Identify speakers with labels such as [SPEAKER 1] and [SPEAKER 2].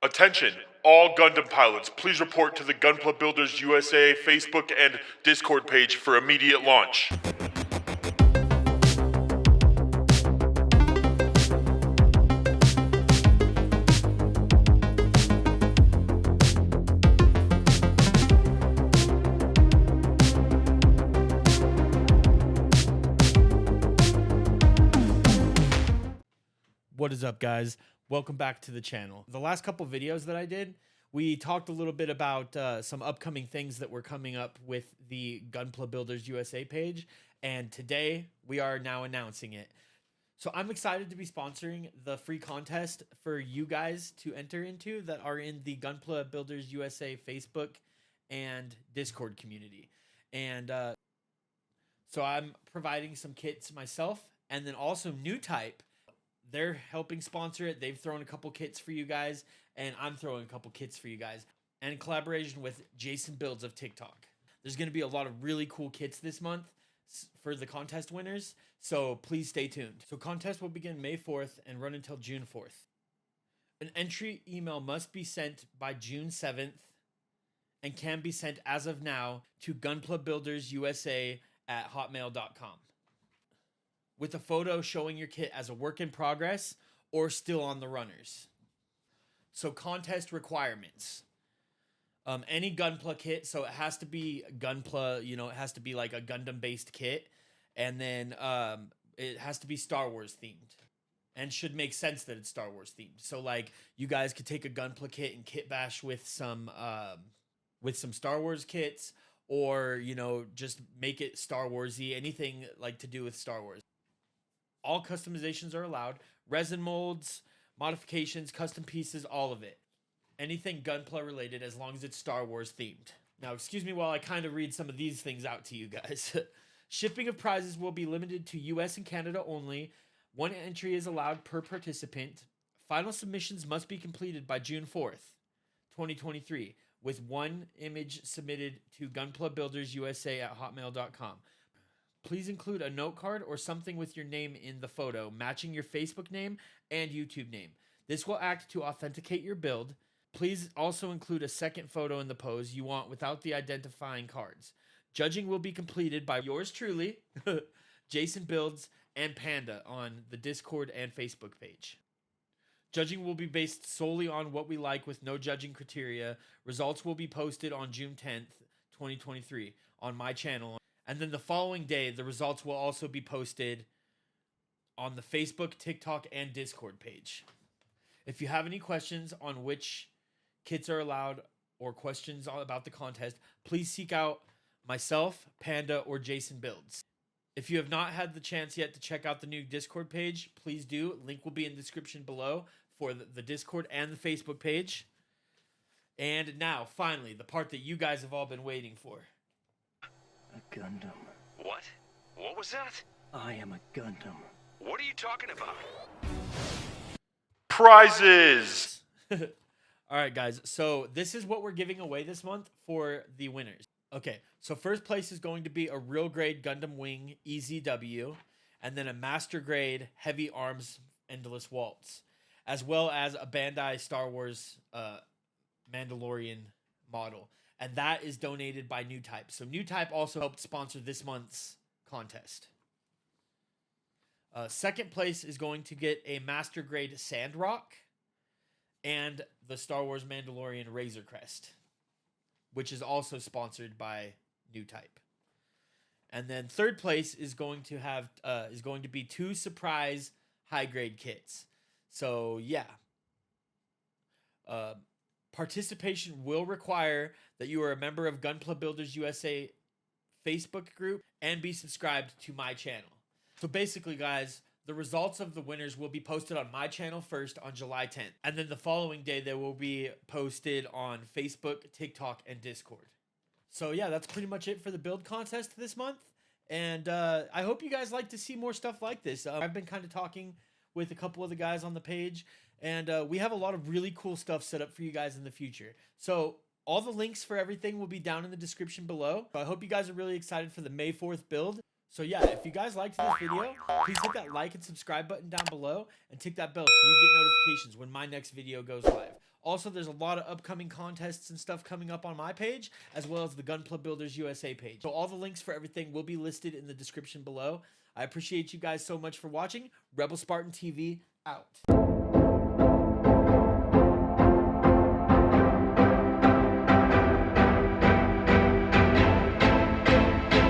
[SPEAKER 1] Attention, all Gundam pilots, please report to the GunplaBuildersUSA Facebook and Discord page for immediate launch.
[SPEAKER 2] What is up, guys? Welcome back to the channel. The last couple videos that I did, we talked a little bit about some upcoming things that were coming up with the GunplaBuildersUSA page, and today we are now announcing it. So I'm excited to be sponsoring the free contest for you guys to enter into that are in the GunplaBuildersUSA Facebook and Discord community. And so I'm providing some kits myself, and then also New Type. They're helping sponsor it. They've thrown a couple kits for you guys, and I'm throwing a couple kits for you guys. And in collaboration with Jason Builds of TikTok. There's going to be a lot of really cool kits this month for the contest winners, so please stay tuned. So contest will begin May 4th and run until June 4th. An entry email must be sent by June 7th and can be sent as of now to gunplaBuildersUSA@hotmail.com. with a photo showing your kit as a work in progress or still on the runners. So contest requirements. Any Gunpla kit, so it has to be Gunpla, it has to be like a Gundam based kit, and then it has to be Star Wars themed and should make sense that it's Star Wars themed. So like you guys could take a Gunpla kit and kit bash with some Star Wars kits, or just make it Star Warsy, anything like to do with Star Wars. All customizations are allowed. Resin molds, modifications, custom pieces, all of it. Anything Gunpla related as long as it's Star Wars themed. Now, excuse me while I kind of read some of these things out to you guys. Shipping of prizes will be limited to US and Canada only. One entry is allowed per participant. Final submissions must be completed by June 4th, 2023, with one image submitted to gunplaBuildersUSA@hotmail.com. Please include a note card or something with your name in the photo, matching your Facebook name and YouTube name. This will act to authenticate your build. Please also include a second photo in the pose you want without the identifying cards. Judging will be completed by yours truly, Jason Builds, and Panda on the Discord and Facebook page. Judging will be based solely on what we like with no judging criteria. Results will be posted on June 10th, 2023 on my channel. And then the following day, the results will also be posted on the Facebook, TikTok, and Discord page. If you have any questions on which kits are allowed or questions about the contest, please seek out myself, Panda, or Jason Builds. If you have not had the chance yet to check out the new Discord page, please do. Link will be in the description below for the Discord and the Facebook page. And now, finally, the part that you guys have all been waiting for.
[SPEAKER 3] A Gundam.
[SPEAKER 4] What? What was that?
[SPEAKER 3] I am a Gundam.
[SPEAKER 4] What are you talking about?
[SPEAKER 1] Prizes!
[SPEAKER 2] Alright guys, so this is what we're giving away this month for the winners. Okay, so first place is going to be a real grade Gundam Wing EZW, and then a master grade Heavy Arms Endless Waltz, as well as a Bandai Star Wars Mandalorian model. And that is donated by New Type. So New Type also helped sponsor this month's contest. Second place is going to get a master grade Sandrock and the Star Wars Mandalorian Razor Crest, which is also sponsored by New Type. And then third place is going to be two surprise high grade kits. So yeah. Participation will require that you are a member of GunplaBuildersUSA Facebook group and be subscribed to my channel. So basically, guys, the results of the winners will be posted on my channel first on July 10th. And then the following day, they will be posted on Facebook, TikTok, and Discord. So yeah, that's pretty much it for the build contest this month. And I hope you guys like to see more stuff like this. I've been kind of talking with a couple of the guys on the page, and we have a lot of really cool stuff set up for you guys in the future. So all the links for everything will be down in the description below. I hope you guys are really excited for the May 4th build. So yeah, if you guys liked this video, please hit that like and subscribe button down below and tick that bell so you get notifications when my next video goes live. Also, there's a lot of upcoming contests and stuff coming up on my page, as well as the Gunpla Builders USA page. So all the links for everything will be listed in the description below. I appreciate you guys so much for watching. Rebel Spartan TV out.